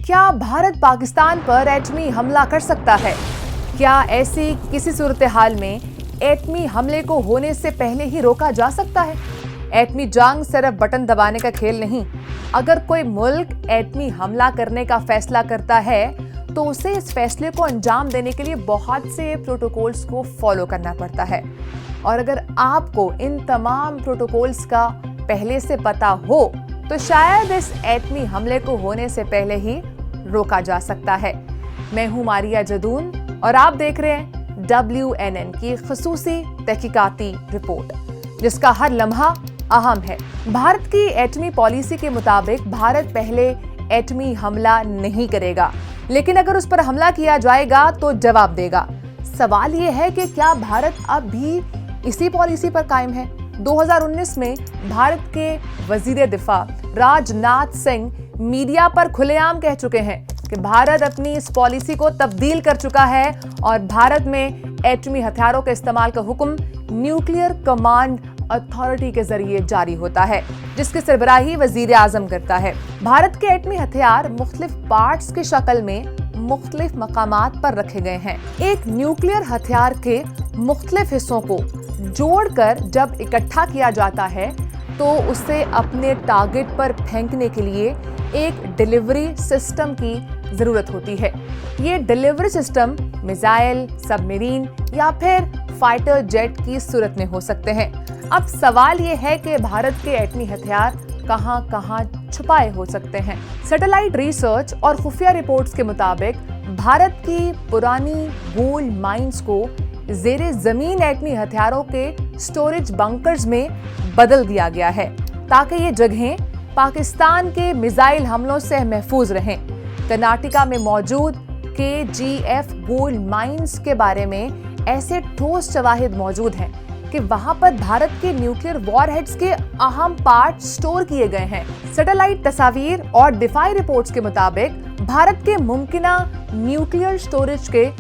کیا بھارت پاکستان پر ایٹمی حملہ کر سکتا ہے؟ کیا ایسی کسی صورتحال میں ایٹمی حملے کو ہونے سے پہلے ہی روکا جا سکتا ہے؟ ایٹمی جنگ صرف بٹن دبانے کا کھیل نہیں۔ اگر کوئی ملک ایٹمی حملہ کرنے کا فیصلہ کرتا ہے تو اسے اس فیصلے کو انجام دینے کے لیے بہت سے پروٹوکولز کو فالو کرنا پڑتا ہے، اور اگر آپ کو ان تمام پروٹوکولز کا پہلے سے پتہ ہو تو شاید اس ایٹمی حملے کو ہونے سے پہلے ہی روکا جا سکتا ہے۔ میں ہوں ماریا جدون اور آپ دیکھ رہے ہیں WNN کی خصوصی تحقیقاتی رپورٹ، جس کا ہر لمحہ اہم ہے۔ بھارت کی ایٹمی پالیسی کے مطابق بھارت پہلے ایٹمی حملہ نہیں کرے گا، لیکن اگر اس پر حملہ کیا جائے گا تو جواب دے گا۔ سوال یہ ہے کہ کیا بھارت اب بھی اسی پالیسی پر قائم ہے؟ 2019 میں بھارت کے وزیر دفاع راج ناتھ سنگھ میڈیا پر کھلے عام کہہ چکے ہیں کہ بھارت اپنی اس پالیسی کو تبدیل کر چکا ہے اور بھارت میں ایٹمی ہتھیاروں کے استعمال کا حکم نیوکلیئر کمانڈ اتھارٹی کے ذریعے جاری ہوتا ہے، جس کی سربراہی وزیر اعظم کرتا ہے۔ بھارت کے ایٹمی ہتھیار مختلف پارٹس کی شکل میں مختلف مقامات پر رکھے گئے ہیں۔ ایک نیوکلیئر ہتھیار کے مختلف حصوں کو جوڑ کر جب اکٹھا کیا جاتا ہے تو اسے اپنے ٹارگٹ پر پھینکنے کے لیے ایک ڈیلیوری سسٹم کی ضرورت ہوتی ہے۔ یہ ڈیلیوری سسٹم میزائل، سب میرین یا پھر فائٹر جیٹ کی صورت میں ہو سکتے ہیں۔ اب سوال یہ ہے کہ بھارت کے ایٹمی ہتھیار کہاں کہاں چھپائے ہو سکتے ہیں۔ سیٹلائٹ ریسرچ اور خفیہ رپورٹس کے مطابق بھارت کی پرانی گولڈ مائنز کو زیر زمین ایٹمی ہتھیاروں کے سٹوریج بنکرز میں بدل دیا گیا ہے تاکہ یہ جگہیں پاکستان کے میزائل حملوں سے محفوظ رہیں۔ کرناٹکا میں موجود KGF گولڈ مائنز کے بارے میں ایسے ٹھوس شواہد موجود ہیں کہ وہاں پر بھارت کے نیوکلیئر وار ہیڈز کے اہم پارٹ سٹور کیے گئے ہیں۔ سیٹلائٹ تصاویر اور دفاعی رپورٹس کے مطابق بھارت کے ممکنہ نیوکلیئر سٹوریج کے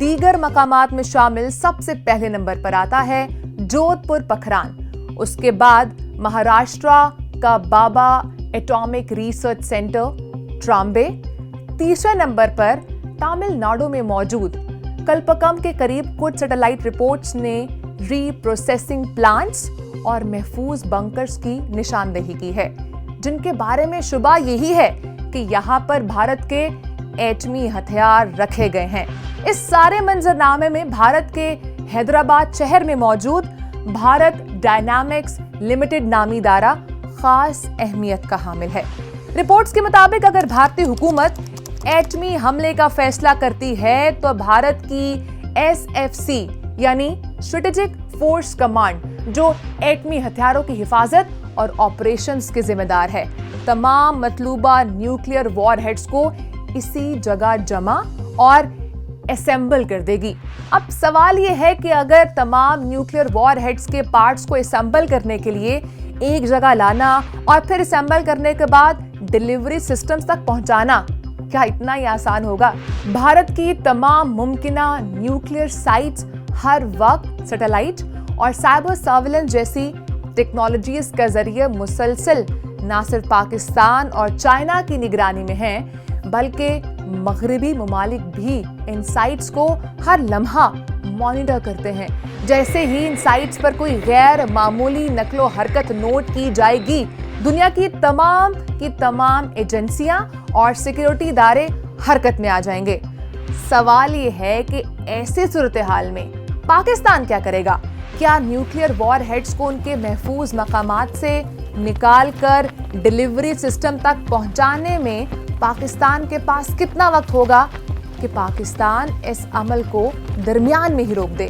دیگر مقامات میں شامل سب سے پہلے نمبر پر آتا ہے جودھ پور پکھران، اس کے بعد مہاراشٹرا کا بابا ایٹامک ریسرچ سینٹر ٹرامبے، تیسرے نمبر پر تامل ناڈو میں موجود کلپکم کے قریب کچھ سیٹلائٹ رپورٹس نے ری پروسیسنگ پلانٹس اور محفوظ بنکرز کی نشاندہی کی ہے، جن کے بارے میں شبہ یہی ہے کہ یہاں پر بھارت کے ایٹمی ہتھیار رکھے گئے ہیں۔ اس سارے منظرنامے میں بھارت کے حیدرآباد شہر میں موجود بھارت ڈائنامکس لمیٹڈ نامی ادارہ خاص اہمیت کا حامل ہے۔ رپورٹس کے مطابق اگر بھارتی حکومت ایٹمی حملے کا فیصلہ کرتی ہے تو بھارت کی SFC یعنی اسٹریٹجک فورس کمانڈ، جو ایٹمی ہتھیاروں کی حفاظت اور آپریشنز کے ذمہ دار ہے، تمام مطلوبہ نیوکلیئر وار ہیڈز کو اسی جگہ جمع اور اسمبل کر دے گی۔ اب سوال یہ ہے کہ اگر تمام نیوکلیئر وار ہیڈز کے پارٹس کو اسمبل کرنے کے لیے ایک جگہ لانا اور پھر اسمبل کرنے کے بعد ڈیلیوری سسٹمز تک پہنچانا کیا اتنا ہی آسان ہوگا؟ بھارت کی تمام ممکنہ نیوکلیئر سائٹس ہر وقت سیٹلائٹ اور سائبر سرویلنس جیسی ٹیکنالوجیز کا ذریعہ مسلسل نہ صرف پاکستان اور چائنا کی نگرانی میں ہیں، بلکہ مغربی ممالک بھی ان سائٹس کو ہر لمحہ مانیٹر کرتے ہیں۔ جیسے ہی ان سائٹس پر کوئی غیر معمولی نقل و حرکت نوٹ کی جائے گی، دنیا کی تمام ایجنسیاں اور سیکیورٹی ادارے حرکت میں آ جائیں گے۔ سوال یہ ہے کہ ایسے صورتحال میں پاکستان کیا کرے گا؟ کیا نیوکلیئر وار ہیڈز کو ان کے محفوظ مقامات سے نکال کر ڈیلیوری سسٹم تک پہنچانے میں پاکستان کے پاس کتنا وقت ہوگا کہ پاکستان اس عمل کو درمیان میں ہی روک دے؟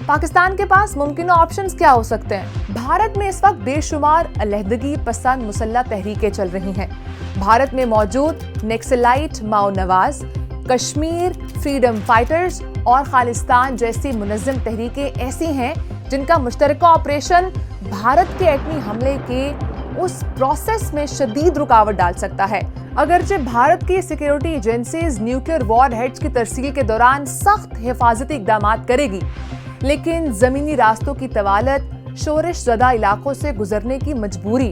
پاکستان کے پاس ممکنہ آپشنز کیا ہو سکتے ہیں؟ بھارت میں اس وقت بے شمار علیحدگی پسند مسلح تحریکیں چل رہی ہیں۔ بھارت میں موجود نیکسلائٹ ماؤ نواز، کشمیر فریڈم فائٹرز اور خالستان جیسی منظم تحریکیں ایسی ہیں جن کا مشترکہ آپریشن بھارت کے ایٹمی حملے کے اس پروسیس میں شدید رکاوٹ ڈال سکتا ہے۔ اگرچہ بھارت کی سیکیورٹی ایجنسیز نیوکلیئر وار ہیڈز کی ترسیل کے دوران سخت حفاظتی اقدامات کرے گی، لیکن زمینی راستوں کی طوالت، شورش زدہ علاقوں سے گزرنے کی مجبوری